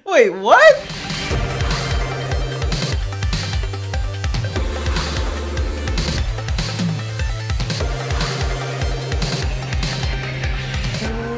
Wait, what?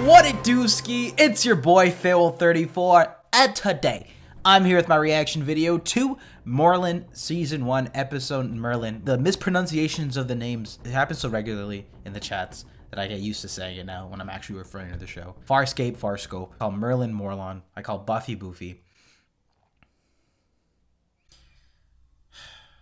What it do, Ski? It's your boy Fail34, and today I'm here with my reaction video to Merlin Season 1 Episode Merlin. The mispronunciations of the names, it happens so regularly in the chats that I get used to saying it now when I'm actually referring to the show. Farscape, Farscope. I call Merlin Morlon. I call Buffy Boofy.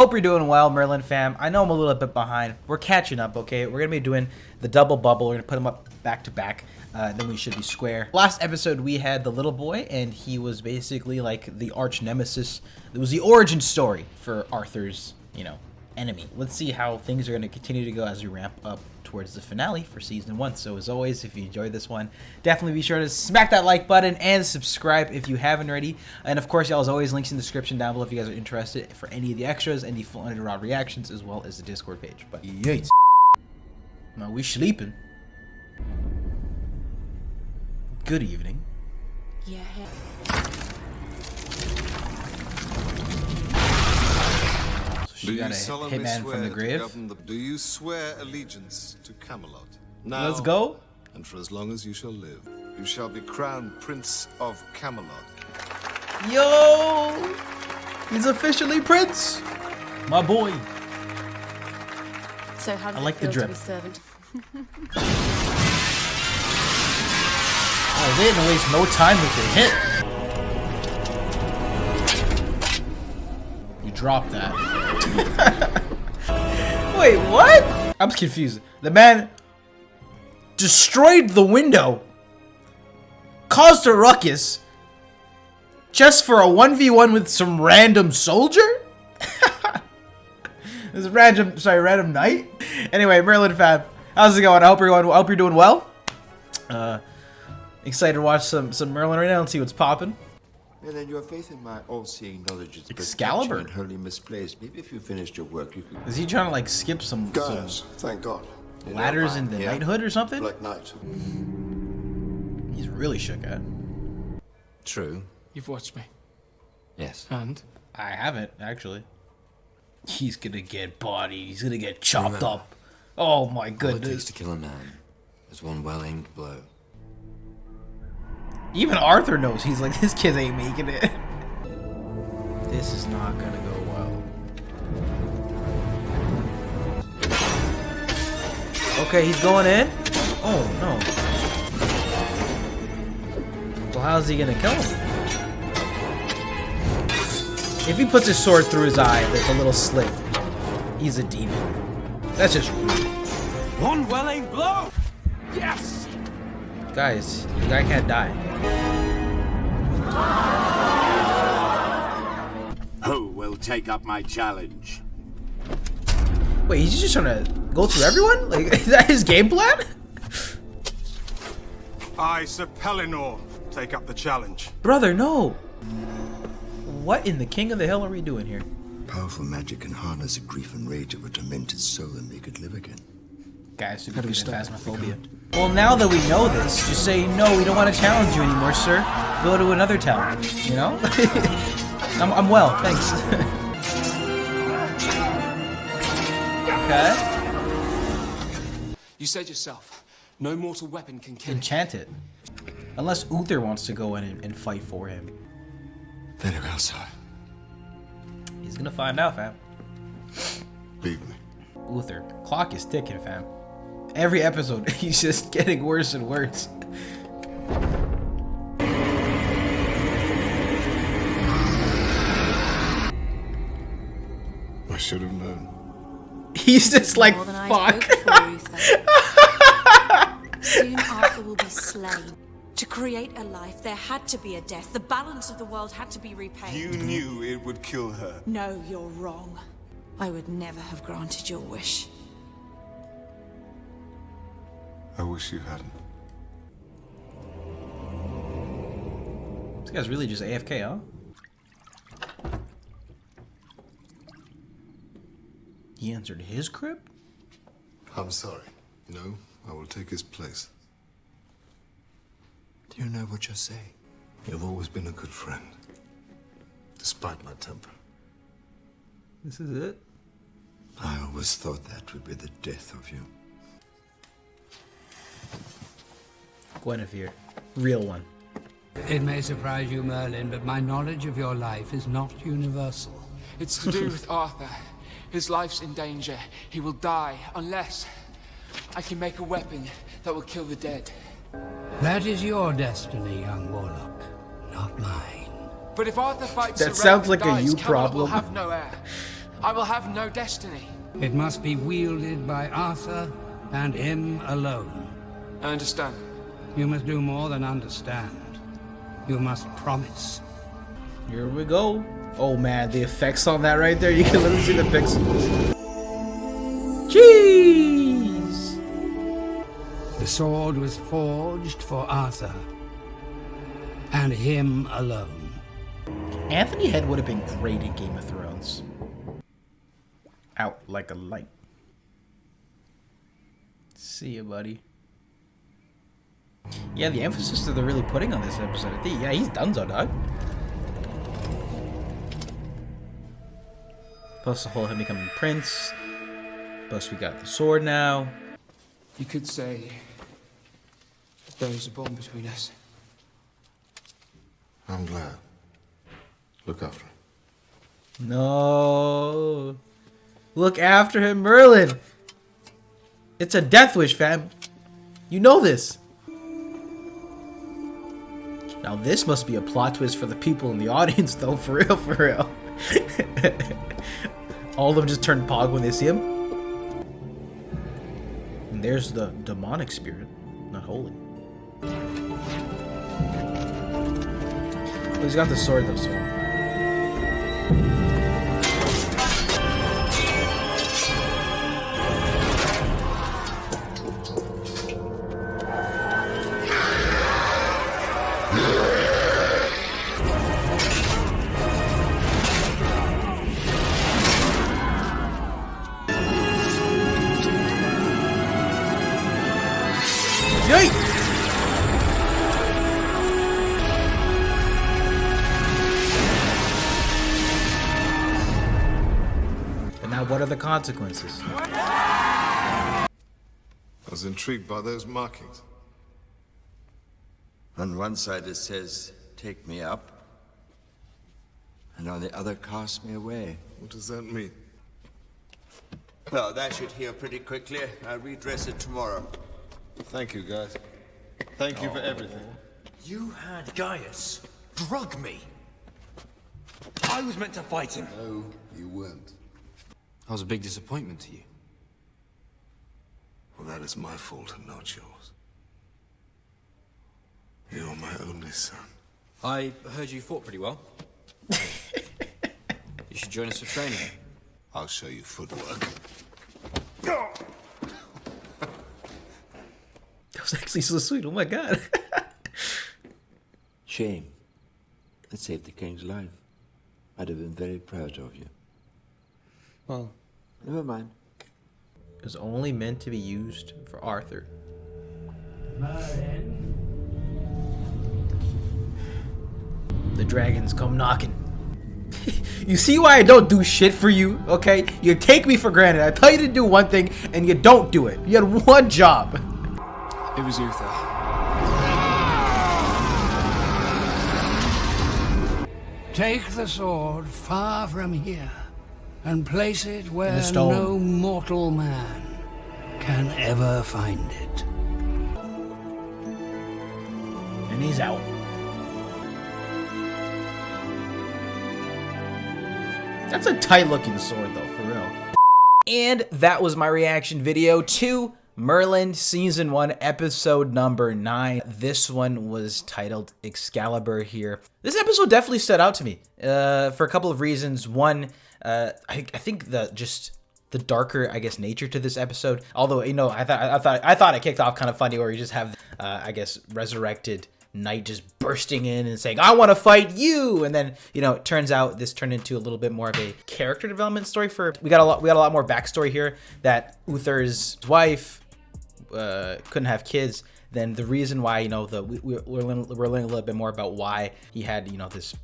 Hope you're doing well, Merlin fam. I know I'm a little bit behind. We're catching up, okay? We're gonna be doing the double bubble. We're gonna put them up back to back. Then we should be square. Last episode we had the little boy, and he was basically like the arch nemesis. It was the origin story for Arthur's, enemy. Let's see how things are gonna continue to go as we ramp up towards the finale for season 1. So as always, if you enjoyed this one, definitely be sure to smack that like button and subscribe if you haven't already. And of course, y'all, as always, links in the description down below if you guys are interested for any of the extras and the full underground reactions, as well as the Discord page. But yates. Now we sleeping. Good evening. Yeah. So she got a hitman from the grave. Do you swear allegiance to Camelot? Now, Let's go. and for as long as you shall live, you shall be crowned Prince of Camelot. Yo! He's officially Prince! My boy. So how does I like it the feel drip. to be servant? Oh, they didn't waste no time with the hit. You dropped that. Wait, what? I'm confused. The man destroyed the window, caused a ruckus, just for a 1v1 with some random soldier? This random knight? Anyway, Merlin fam, how's it going? I hope you're doing well. Excited to watch some Merlin right now and see what's popping. And then your faith in my all-seeing knowledge is Excalibur. and wholly misplaced. Maybe if you finished your work, you could... Is he trying to like skip some Guys, thank God. ladders in the Yeah. knighthood or something? Black Knight. He's really shook at. True. You've watched me. Yes. And? I haven't actually. He's gonna get bodied. He's gonna get chopped up. Oh my All it takes goodness! to kill a man is one well-aimed blow. Even Arthur knows. He's like, this kid ain't making it. This is not gonna go well. Okay, he's going in. Oh no. Well, how's he gonna kill him? If he puts his sword through his eye with a little slit, he's a demon. That's just rude. One well-aimed blow! Yes! Guys, the guy can't die. Who will take up my challenge? Wait, he's just trying to go through everyone? Like, is that his game plan? I, Sir Pellinor, take up the challenge. Brother, no. What in the King of the Hill are we doing here? Powerful magic can harness the grief and rage of a tormented soul and make it live again. Guys, super good at Phasmophobia. Well, now that we know this, just say, no, we don't want to challenge you anymore, sir. Go to another town, you know? I'm well, thanks. Okay. You said yourself, no mortal weapon can kill it. Enchant it. Unless Uther wants to go in and fight for him. Very well, sir. He's gonna find out, fam. Leave me. Uther. Clock is ticking, fam. Every episode, he's just getting worse and worse. I should have known. He's just like, More than I'd fuck. hoped for, Uther. Soon Arthur will be slain. To create a life, there had to be a death. The balance of the world had to be repaid. You knew it would kill her. No, you're wrong. I would never have granted your wish. I wish you hadn't. This guy's really just AFK, huh? He entered his crib? I'm sorry. No, I will take his place. Do you know what you're saying? You've always been a good friend, despite my temper. This is it. I always thought that would be the death of you. Guinevere. Real one. It may surprise you, Merlin, but my knowledge of your life is not universal. It's to do with Arthur. His life's in danger. He will die unless I can make a weapon that will kill the dead. That is your destiny, young warlock, not mine. But if Arthur fights That the sounds Red like a and you dies, Camelot will problem. have no heir. I will have no destiny. It must be wielded by Arthur and him alone. I understand. You must do more than understand. You must promise. Here we go. Oh man, the effects on that right there, you can literally see the pixels. Jeez! The sword was forged for Arthur and him alone. Anthony Head would have been great in Game of Thrones. Out like a light. See ya, buddy. Yeah, the emphasis that they're really putting on this episode, I think, yeah, he's donezo, dog. Plus the whole him becoming prince. Plus we got the sword now. You could say there is a bond between us. I'm glad. Look after him. No. Look after him, Merlin. It's a death wish, fam. You know this. Now this must be a plot twist for the people in the audience, though. For real, for real. All of them just turn pog when they see him. And there's the demonic spirit, not holy. Oh, he's got the sword though, so. And now what are the consequences? I was intrigued by those markings. On one side it says, take me up. And on the other, cast me away. What does that mean? Well, that should heal pretty quickly. I'll redress it tomorrow. Thank you, guys. Thank you for everything. You had Gaius drug me. I was meant to fight him. No, you weren't. I was a big disappointment to you. Well, that is my fault and not yours. You're my only son. I heard you fought pretty well. You should join us for training. I'll show you footwork. That was actually so sweet. Oh my god. Shame. It saved the king's life. I'd have been very proud of you. Well, never mind. It was only meant to be used for Arthur. The dragons come knocking. You see why I don't do shit for you, okay? You take me for granted. I tell you to do one thing, and you don't do it. You had one job. It was Uther. Take the sword far from here and place it In where the stone. no mortal man can ever find it. And he's out. That's a tight looking sword though, for real. And that was my reaction video to Merlin Season 1, Episode number 9. This one was titled Excalibur here. This episode definitely stood out to me for a couple of reasons. One, I think the darker, I guess, nature to this episode. Although, you know, I thought it kicked off kind of funny, where you just have, I guess, resurrected Knight just bursting in and saying, "I want to fight you," and then, you know, it turns out this turned into a little bit more of a character development story. We got a lot more backstory here. That Uther's wife couldn't have kids. then the reason why, you know, we're learning a little bit more about why he had, you know, this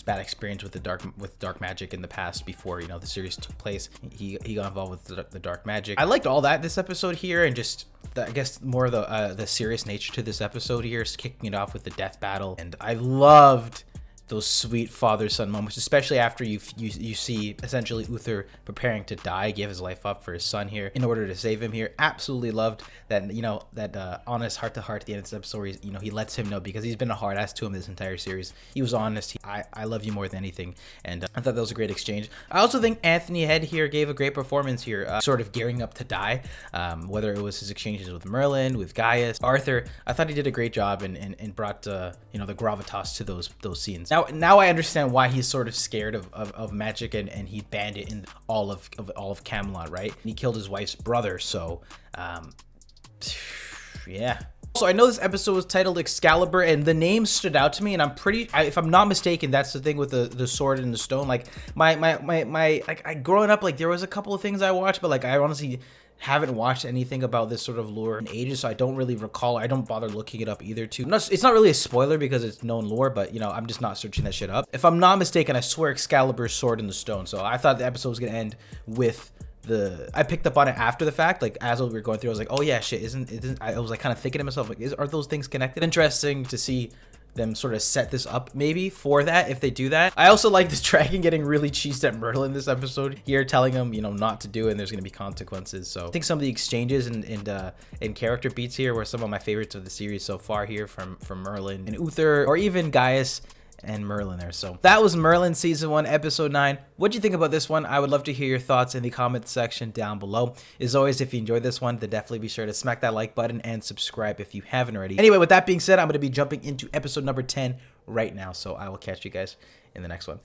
bad experience with dark magic in the past before, you know, the series took place. He got involved with the dark magic. I liked all that this episode here, and just I guess more of the serious nature to this episode here is kicking it off with the death battle, and I loved those sweet father-son moments, especially after you see essentially Uther preparing to die, give his life up for his son here in order to save him here. Absolutely loved that, you know, that honest heart-to-heart at the end of this episode where he's, you know, he lets him know, because he's been a hard ass to him this entire series. He was honest. I love you more than anything, and I thought that was a great exchange. I also think Anthony Head here gave a great performance here, sort of gearing up to die, whether it was his exchanges with Merlin, with Gaius, Arthur. I thought he did a great job and brought you know, the gravitas to those scenes. Now I understand why he's sort of scared of magic, and he banned it in all of Camelot, right? And he killed his wife's brother, so yeah. So I know this episode was titled Excalibur, and the name stood out to me, and if I'm not mistaken, that's the thing with the sword and the stone. Like like growing up, like there was a couple of things I watched, but like I honestly haven't watched anything about this sort of lore in ages, so I don't really recall. I don't bother looking it up either too. It's not really a spoiler because it's known lore, but you know, I'm just not searching that shit up. If I'm not mistaken, I swear Excalibur's sword in the stone. So I thought the episode was gonna end with I picked up on it after the fact, like as we were going through, I was like, oh yeah, shit, I was like kind of thinking to myself, like, are those things connected? Interesting to see them sort of set this up maybe for that, if they do that. I also like this dragon getting really cheesed at Merlin this episode here, telling him, you know, not to do it and there's gonna be consequences. So I think some of the exchanges and character beats here were some of my favorites of the series so far here, from Merlin and Uther, or even Gaius and Merlin there. So that was Merlin season 1 episode 9. What'd you think about this one? I would love to hear your thoughts in the comments section down below. As always, if you enjoyed this one, then definitely be sure to smack that like button and subscribe if you haven't already. Anyway, with that being said, I'm going to be jumping into episode number 10 right now, so I will catch you guys in the next one.